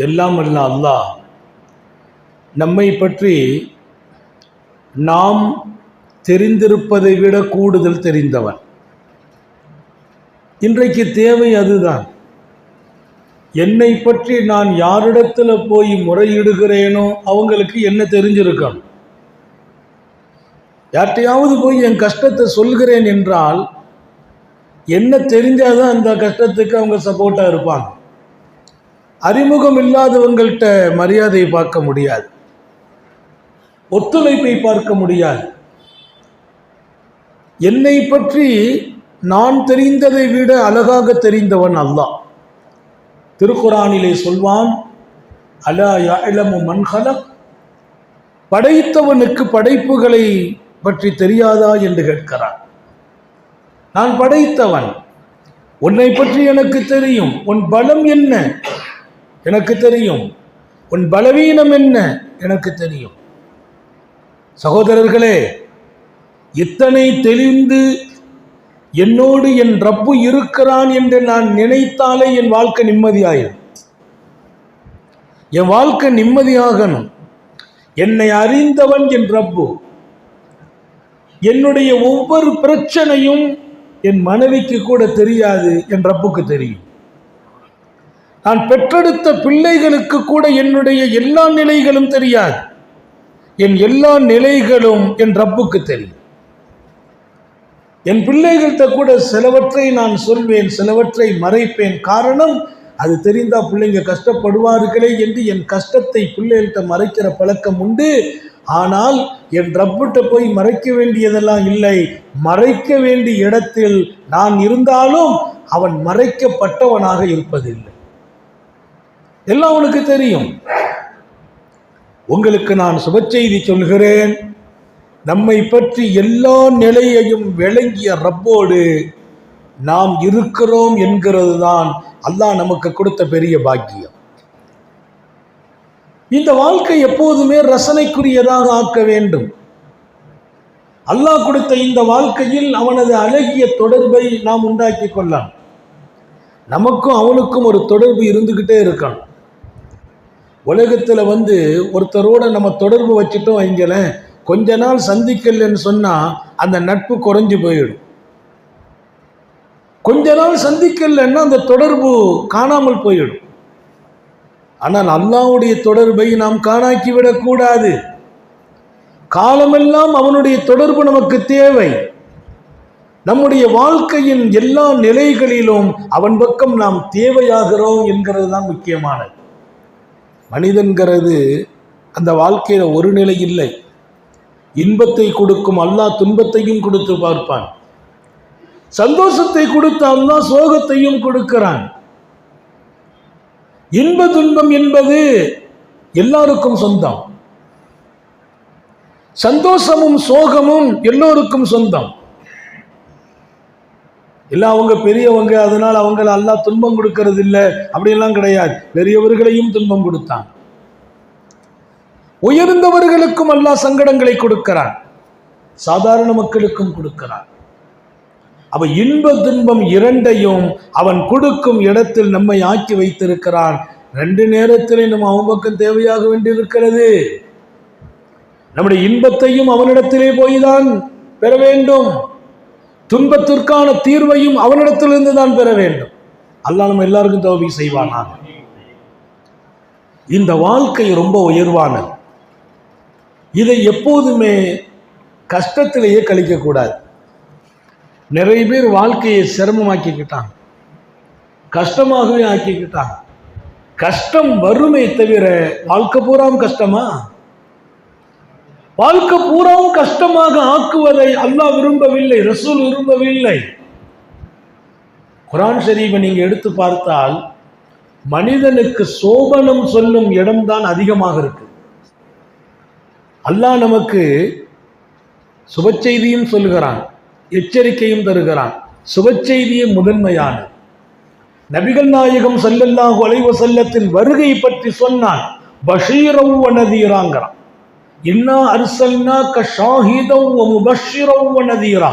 எல்லாம் அல்ல அல்லாஹ் நம்மை பற்றி நாம் தெரிந்திருப்பதை விட கூடுதல் தெரிந்தவன். இன்றைக்கு தேவை அதுதான். என்னை பற்றி நான் யாரிடத்துல போய் முறையிடுகிறேனோ அவங்களுக்கு என்ன தெரிஞ்சிருக்கணும். யார்கிட்டையாவது போய் என் கஷ்டத்தை சொல்கிறேன் என்றால் என்ன தெரிஞ்சாதான் அந்த கஷ்டத்துக்கு அவங்க சப்போர்ட்டாக இருப்பாங்க. அறிமுகம் இல்லாதவங்கள்ட்ட மரியாதையை பார்க்க முடியாது, ஒத்துழைப்பை பார்க்க முடியாது. என்னை பற்றி நான் தெரிந்ததை விட அழகாக தெரிந்தவன் அல்லாஹ். திருக்குரானிலே சொல்வான், அலா யஅலமு மன் ஹலக், படைத்தவனுக்கு படைப்புகளை பற்றி தெரியாதா என்று கேட்கிறான். நான் படைத்தவன், உன்னை பற்றி எனக்கு தெரியும். உன் பலம் என்ன எனக்கு தெரியும், உன் பலவீனம் என்ன எனக்கு தெரியும். சகோதரர்களே, இத்தனை தெளிந்து என்னோடு என் ரப்பு இருக்கிறான் என்று நான் நினைத்தாலே என் வாழ்க்கை நிம்மதியாயிடும். என் வாழ்க்கை நிம்மதியாகணும். என்னை அறிந்தவன் என் ரப்பு. என்னுடைய ஒவ்வொரு பிரச்சனையும் என் மனைவிக்கு கூட தெரியாது, என் ரப்புக்கு தெரியும். நான் பெற்றெடுத்த பிள்ளைகளுக்கு கூட என்னுடைய எல்லா நிலைகளும் தெரியாது, என் எல்லா நிலைகளும் என் ரப்புக்கு தெரியும். என் பிள்ளைகள்கிட்ட கூட சிலவற்றை நான் சொல்வேன், சிலவற்றை மறைப்பேன். காரணம், அது தெரிந்தா பிள்ளைங்க கஷ்டப்படுவார்களே என்று என் கஷ்டத்தை பிள்ளைகள்கிட்ட மறைக்கிற பழக்கம் உண்டு. ஆனால் என் ரப்பிட்ட போய் மறைக்க வேண்டியதெல்லாம் இல்லை. மறைக்க வேண்டிய இடத்தில் நான் இருந்தாலும் அவன் மறைக்கப்பட்டவனாக இருப்பதில்லை. எல்லாம் அவனுக்கு தெரியும். உங்களுக்கு நான் சுபச்செய்தி சொல்கிறேன். நம்மை பற்றி எல்லா நிலையையும் விளங்கிய ரப்போடு நாம் இருக்கிறோம் என்கிறது தான் அல்லாஹ் நமக்கு கொடுத்த பெரிய பாக்கியம். இந்த வாழ்க்கை எப்போதுமே ரசனைக்குரியதாக ஆக்க வேண்டும். அல்லாஹ் கொடுத்த இந்த வாழ்க்கையில் அவனது அழகிய தொடர்பை நாம் உண்டாக்கி கொள்ளலாம். நமக்கும் அவனுக்கும் ஒரு தொடர்பு இருந்துக்கிட்டே இருக்கணும். உலகத்தில் ஒருத்தரோட நம்ம தொடர்பு வச்சுட்டோம் வைங்களேன், கொஞ்ச நாள் சந்திக்கலன்னு சொன்னால் அந்த நட்பு குறைஞ்சு போயிடும். கொஞ்ச நாள் சந்திக்கலன்னா அந்த தொடர்பு காணாமல் போயிடும். ஆனால் அல்லாஹ்வுடைய தொடர்பை நாம் காணாக்கி விடக்கூடாது. காலமெல்லாம் அவனுடைய தொடர்பு நமக்கு தேவை. நம்முடைய வாழ்க்கையின் எல்லா நிலைகளிலும் அவன் பக்கம் நாம் தேவையாகிறோம் என்கிறது தான் முக்கியமானது. மனிதன்கிறது அந்த வாழ்க்கையில ஒரு நிலை இல்லை. இன்பத்தை கொடுக்கும் அல்லாஹ் துன்பத்தையும் கொடுத்து பார்ப்பான். சந்தோஷத்தை கொடுத்த அல்லாஹ் சோகத்தையும் கொடுக்கிறான். இன்ப துன்பம் என்பது எல்லாருக்கும் சொந்தம். சந்தோஷமும் சோகமும் எல்லோருக்கும் சொந்தம். எல்லாம் அவங்க பெரியவங்க, அதனால அவங்களை அல்லாஹ் துன்பம் கொடுக்கறது இல்லை அப்படியெல்லாம் கிடையாது. பெரியவர்களையும் துன்பம் கொடுத்தான். உயர்ந்தவர்களுக்கும் அல்லாஹ் சங்கடங்களை கொடுக்கிறான், சாதாரண மக்களுக்கும் கொடுக்கிறான். அவ இன்ப துன்பம் இரண்டையும் அவன் கொடுக்கும் இடத்தில் நம்மை ஆக்கி வைத்திருக்கிறான். ரெண்டு நேரத்திலே நம்ம அவன் பக்கம் தேவையாக வேண்டியிருக்கிறது. நம்முடைய இன்பத்தையும் அவனிடத்திலே போய்தான் பெற வேண்டும், துன்பத்திற்கான தீர்வையும் அவனிடத்திலிருந்து தான் பெற வேண்டும். அல்லாஹ் நம்ம எல்லாருக்கும் தௌபீக் செய்வானாக. இந்த வாழ்க்கை ரொம்ப உயர்வானது. இதை எப்போதுமே கஷ்டத்திலேயே கழிக்கக்கூடாது. நிறைய பேர் வாழ்க்கையை சிரமமாக்கிக்கிட்டாங்க, கஷ்டமாகவே ஆக்கிக்கிட்டாங்க. கஷ்டம் வறுமை தவிர வாழ்க்கை பூராவும் கஷ்டமா? வாழ்க்கை பூராவும் கஷ்டமாக ஆக்குவதை அல்லாஹ் விரும்பவில்லை, ரசூல் விரும்பவில்லை. குர்ஆன் ஷரீஃபை நீங்க எடுத்து பார்த்தால் மனிதனுக்கு சோபனம் சொல்லும் இடம்தான் அதிகமாக இருக்கு. அல்லாஹ் நமக்கு சுபச்செய்தியும் சொல்லுகிறான், எச்சரிக்கையும் தருகிறான். சுபச்செய்தியே முதன்மையானது. நபிகள் நாயகம் ஸல்லல்லாஹு அலைஹி வஸல்லத்தின் வருகை பற்றி சொன்னான், பஷீரவ் வ நதீராங்கறான். இன்னா அர்சல்னாக ஷாஹிதவ் வ முபஷ்ஷிரவ் வ நதீரா.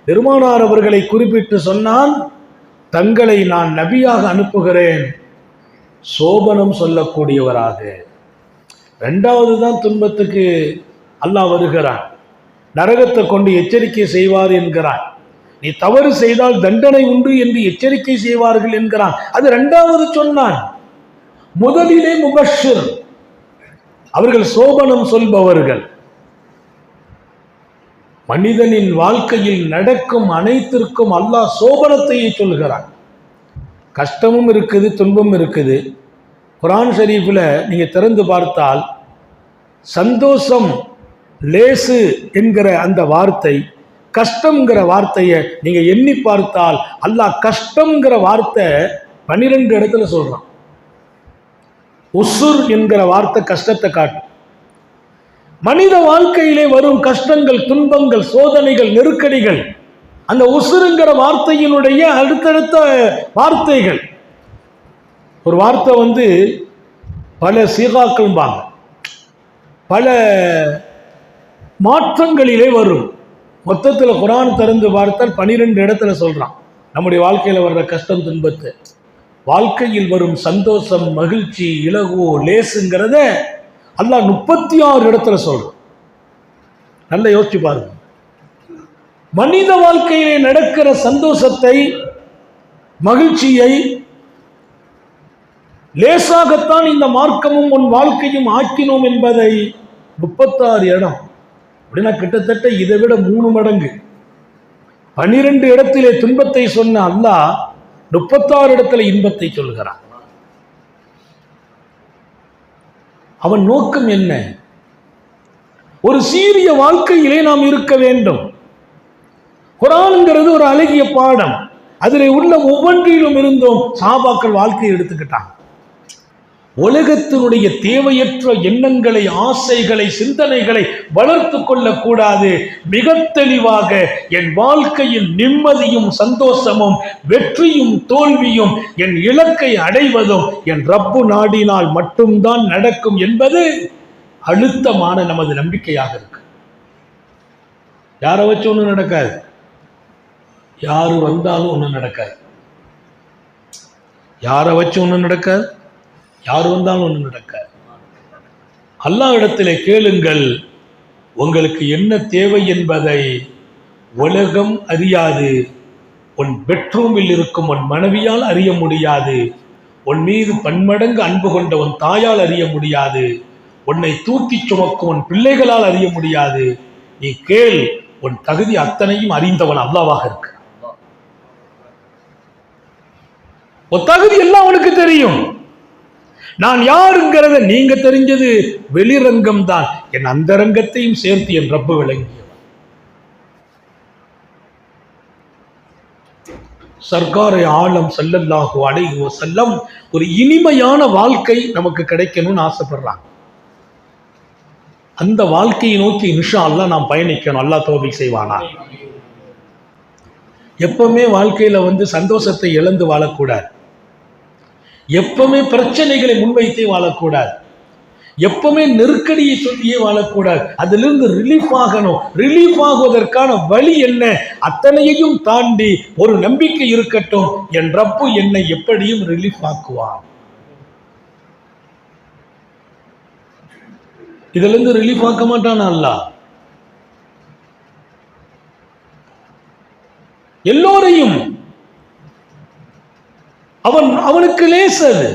பெருமானார் அவர்களை குறிப்பிட்டு சொன்னான், தங்களை நான் நபியாக அனுப்புகிறேன், சோபனம் சொல்லக்கூடியவராக. ரெண்டாவது தான் துன்பத்துக்கு அல்லாஹ் வருகிறான், நரகத்தை கொண்டு எச்சரிக்கை செய்வார் என்கிறான். நீ தவறு செய்தால் தண்டனை உண்டு என்று எச்சரிக்கை செய்வார்கள் என்கிறான். அது இரண்டாவது சொன்னான். முதலிலே முபஷிர், அவர்கள் சோபனம் சொல்பவர்கள். மனிதனின் வாழ்க்கையில் நடக்கும் அனைத்திற்கும் அல்லாஹ் சோபனத்தையே சொல்கிறான். கஷ்டமும் இருக்குது, துன்பம் இருக்குது. குர்ஆன் ஷரீஃபில் நீங்க திறந்து பார்த்தால் சந்தோஷம் லேசு என்கிற அந்த வார்த்தை, கஷ்டம்ங்கிற வார்த்தையை நீங்க எண்ணி பார்த்தால் அல்லாஹ் கஷ்டம்ங்கிற வார்த்தை 12 இடத்துல சொல்றான். உசுர் என்கிற வார்த்தை கஷ்டத்தை காட்டும். மனித வாழ்க்கையிலே வரும் கஷ்டங்கள், துன்பங்கள், சோதனைகள், நெருக்கடிகள் அந்த உசுருங்கிற வார்த்தையினுடைய அடுத்தடுத்த வார்த்தைகள். ஒரு வார்த்தை பல சீகாக்கள்பாங்க, பல மாற்றங்களிலே வரும். மொத்தத்தில் குர்ஆன் திறந்து பார்த்தால் 12 இடத்துல சொல்றான் நம்முடைய வாழ்க்கையில் வர்ற கஷ்டம், துன்பத்தை. வாழ்க்கையில் வரும் சந்தோஷம், மகிழ்ச்சி, இலகுவோ, லேசுங்கிறத அல்லாஹ் 36 இடத்துல சொல்றான். நல்லா யோசிச்சு பாருங்க. மனித வாழ்க்கையிலே நடக்கிற சந்தோஷத்தை, மகிழ்ச்சியை லேசாகத்தான் இந்த மார்க்கமும் உன் வாழ்க்கையும் ஆக்கினோம் என்பதை 36 இடம். அப்படின்னா கிட்டத்தட்ட இதை விட 3 மடங்கு. 12 இடத்திலே துன்பத்தை சொன்ன அல்லாஹ் 36 இடத்துல இன்பத்தை சொல்கிறான். அவன் நோக்கம் என்ன? ஒரு சீரிய வாழ்க்கையிலே நாம் இருக்க வேண்டும். குர்ஆன்ங்கிறது ஒரு அழகிய பாடம். அதில் உள்ள ஒவ்வொன்றிலும் இருந்தும் சஹாபாக்கள் வாழ்க்கையை எடுத்துக்கிட்டாங்க. உலகத்தினுடைய தேவையற்ற எண்ணங்களை, ஆசைகளை, சிந்தனைகளை வளர்த்து கொள்ளக்கூடாது. மிக தெளிவாக என் வாழ்க்கையின் நிம்மதியும் சந்தோஷமும் வெற்றியும் தோல்வியும் என் இலக்கை அடைவதும் என் ரப்பு நாடினால் மட்டும்தான் நடக்கும் என்பது அழுத்தமான நமது நம்பிக்கையாக இருக்கு. யாரை வச்சு ஒன்றும் நடக்காது, யாரு வந்தாலும் ஒன்றும் நடக்காது. யாரை வச்சு ஒன்றும் நடக்காது, யார் வந்தாலும் ஒன்றும் நடக்காது. அல்லாஹ் இடத்திலே கேளுங்கள், உங்களுக்கு என்ன தேவை என்பதை உலகம் அறியாது. உன் பெட்ரூமில் இருக்கும் உன் மனைவியால் அறிய முடியாது. உன் மீது பன்மடங்கு அன்பு கொண்ட உன் தாயால் அறிய முடியாது. உன்னை தூக்கி சுமக்கும் உன் பிள்ளைகளால் அறிய முடியாது. நீ கேள், உன் தகுதி அத்தனையும் அறிந்தவன் அல்லாஹ்வாக இருக்கு. உன் தகுதி எல்லாம் அவனுக்கு தெரியும். நான் யாருங்கிறத நீங்க தெரிஞ்சது வெளிரங்கம் தான், என் அந்தரங்கத்தையும் சேர்த்து என் ரப்பு விளங்கியவன். சர்க்காரை ஆலம் ஸல்லல்லாஹு அலைஹி வஸல்லம் ஒரு இனிமையான வாழ்க்கை நமக்கு கிடைக்கணும்னு ஆசைப்படுறாங்க. அந்த வாழ்க்கையை நோக்கி இன்ஷா அல்லாஹ் நாம் பயணிக்கணும். அல்லாஹ் தௌஃபீக் செய்வானா. எப்பவுமே வாழ்க்கையில சந்தோஷத்தை இழந்து வாழக்கூடாது. எப்பவுமே பிரச்சனைகளை முன்வைத்தே வாழக்கூடாது. எப்பவுமே நெருக்கடியை சொல்லியே வாழக்கூடாது. அதிலிருந்து ரிலீஃப் ஆகணும். ரிலீஃப் ஆகுவதற்கான வழி என்ன? அத்தனையையும் தாண்டி ஒரு நம்பிக்கை இருக்கட்டும், என் ரப்பு என்னை எப்படியும் ரிலீஃப் ஆக்குவான். இதுல இருந்து ரிலீஃப் ஆக்க மாட்டான் அல்லாஹ். எல்லோரையும் அவனுக்கு லேசது.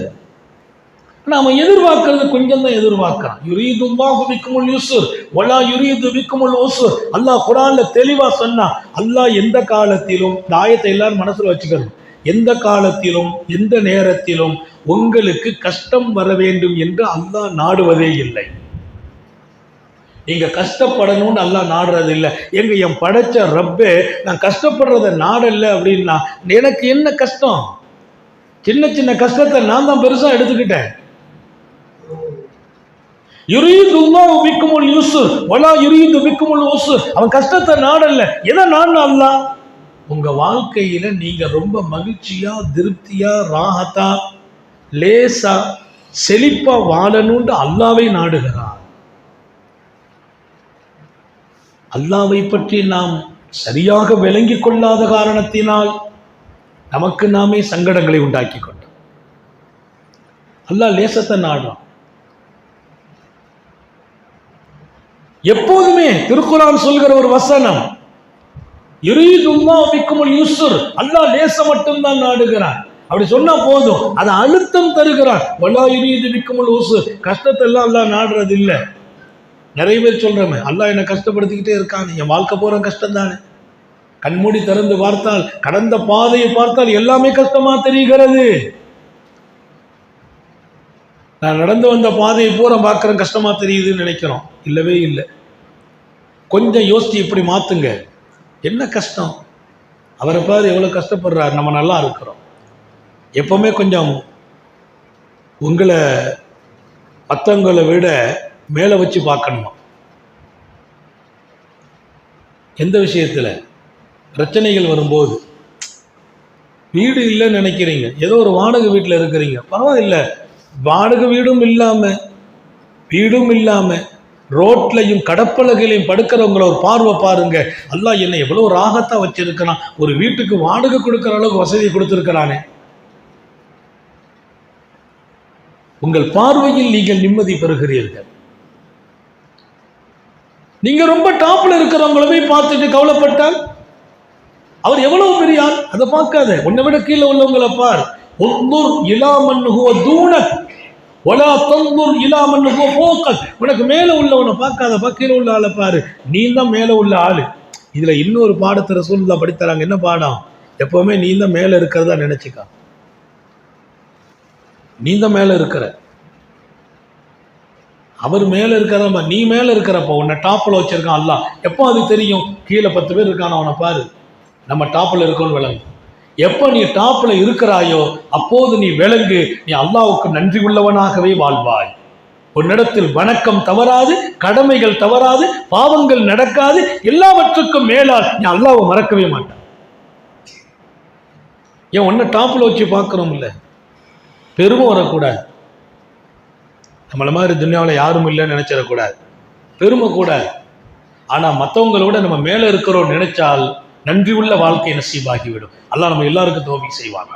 அவன் எதிர்பார்க்கிறது கொஞ்சம் தான் எதிர்பார்க்கிறான். யுரீதுல்லாஹு பிக்குமுல் யுஸ்ர் வலா யுரீது பிக்குமுல் உஸ்ர். அல்லாஹ் குர்ஆன்ல தெளிவா சொன்னா, அல்லாஹ் எந்த காலத்திலும், இந்த ஆயத்தை எல்லாரும் மனசுல வச்சுக்கணும், எந்த காலத்திலும் எந்த நேரத்திலும் உங்களுக்கு கஷ்டம் வர வேண்டும் என்று அல்லாஹ் நாடுவதே இல்லை. நீங்க கஷ்டப்படணும்னு அல்லாஹ் நாடுறது இல்லை. என் படைச்ச ரப்பே நான் கஷ்டப்படுறத நாடல்ல அப்படின்னா எனக்கு என்ன கஷ்டம்? சின்ன சின்ன கஷ்டத்தை நான் தான் பெருசா எடுத்துக்கிட்டேன். யுரீதுல்லாஹு பிக்குமுல் யுஸ்ர் வலா யுரீது பிக்குமுல் உஸ்ர். அவன் கஷ்டத்தை நாடல்ல, எதை நாடுனா அல்லாஹ் உங்க வாழ்க்கையில நீங்க ரொம்ப மகிழ்ச்சியா, திருப்தியா, ராஹத்தா, லேசா, செழிப்பா வாழணும்னு அல்லாஹ்வை நாடுகிறான். அல்லாஹ்வை பற்றி நாம் சரியாக விளங்கிக் கொள்ளாத காரணத்தினால் நமக்கு நாமே சங்கடங்களை உண்டாக்கி கொண்டோம். அல்லாஹ் லேசத்தை நாடுறான். எப்போதுமே திருக்குர்ஆன் சொல்கிற ஒரு வசனம், யுரீதுல்லாஹு பிக்குமுல் யுஸ்ர், அல்லாஹ் லேச மட்டும்தான் நாடுகிறான். அப்படி சொன்னா போதும், அது அழுத்தம் தருகிறான். வலா யுரீது பிக்குமுல் உஸ்ர், கஷ்டத்தை எல்லாம் அல்லாஹ் நாடுறது இல்லை. நிறைய பேர் சொல்றமே, அல்லாஹ் என்னை கஷ்டப்படுத்திக்கிட்டே இருக்கான், என் வாழ்க்கை போற கஷ்டம் தானே. கண்மூடி திறந்து பார்த்தால், கடந்த பாதையை பார்த்தால் எல்லாமே கஷ்டமா தெரிகிறது. நான் நடந்து வந்த பாதையை பூரா பார்க்குறேன், கஷ்டமா தெரியுதுன்னு நினைக்கிறோம். இல்லவே இல்லை. கொஞ்சம் யோசிச்சு இப்படி மாத்துங்க, என்ன கஷ்டம், அவரை பாரு எவ்வளோ கஷ்டப்படுறாரு, நம்ம நல்லா இருக்கிறோம். எப்பவுமே கொஞ்சம் உங்களை மற்றவங்களை விட மேலே வச்சு பார்க்கணுமா. எந்த விஷயத்தில் பிரச்சனைகள் வரும்போது, வீடு இல்லைன்னு நினைக்கிறீங்க, ஏதோ ஒரு வாடகை வீட்டில் இருக்கிறீங்க, பரவாயில்ல, வாடகை வீடும் இல்லாம ரோட்லையும் கடப்பலகையிலையும் படுக்கிறவங்கள ஒரு பார்வை பாருங்க. அல்லாஹ் என்னை எவ்வளவு ராகத்தா வச்சிருக்கிறான், ஒரு வீட்டுக்கு வாடகை கொடுக்கிற அளவுக்கு வசதி கொடுத்திருக்கிறானே. உங்கள் பார்வையில் நீங்கள் நிம்மதி பெறுகிறீர்கள். நீங்க ரொம்ப டாப்ல இருக்கிறவங்கள போய் பார்த்துட்டு கவலைப்பட்டால், அவர் எவ்வளவு பெரிய ஆள் அதை பார்க்காத, உன்னை விட கீழே உள்ளவங்களை பார். உன்துர் இலா மன் ஹுவ தூனக் வலா தன்துர் இலா மன் ஹுவ ஃபௌகக். உனக்கு மேலே உள்ளவனை பார்க்காத, கீழே உள்ள ஆளை பாரு, நீ தான் மேலே உள்ள ஆளு. இதுல இன்னொரு பாடத்தை ரசூலுல்லாஹ் படித்தராங்க. என்ன பாடம்? எப்பவுமே நீ தான் மேலே இருக்கிறதா நினைச்சுக்கா. நீ தான் மேலே இருக்கிற, அவர் மேலே இருக்கிறப்ப, நீ மேலே இருக்கிறப்ப உன்னை டாப்பில் வச்சிருக்கான் அல்லாஹ். எப்போ அது தெரியும்? கீழே 10 பேர் இருக்கான, அவனை பாரு, நம்ம டாப்பில் இருக்கோன்னு விளங்கு. எப்போ நீ டாப்பில் இருக்கிறாயோ அப்போது நீ விளங்கு, நீ அல்லாஹ்வுக்கு நன்றி உள்ளவனாகவே வாழ்வாய். உன்னிடத்தில் வணக்கம் தவறாது, கடமைகள் தவறாது, பாவங்கள் நடக்காது. எல்லாவற்றுக்கும் மேலால் நீ அல்லாஹ்வை மறக்கவே மாட்டான். ஏன் உன்னை டாப்பில் வச்சு பார்க்குறோம் இல்லை, பெருமை வரக்கூடாது. நம்மள மாதிரி துன்யாவில் யாரும் இல்லைன்னு நினைச்சிடக்கூடாது, பெருமை கூடாது. ஆனால் மற்றவங்களோட நம்ம மேலே இருக்கிறோம் நினைச்சால் நன்றி உள்ள வாழ்க்கை நசீபாகிவிடும். அல்லாஹ் நம்ம எல்லாருக்கும் தௌஃபீக் செய்வாங்க.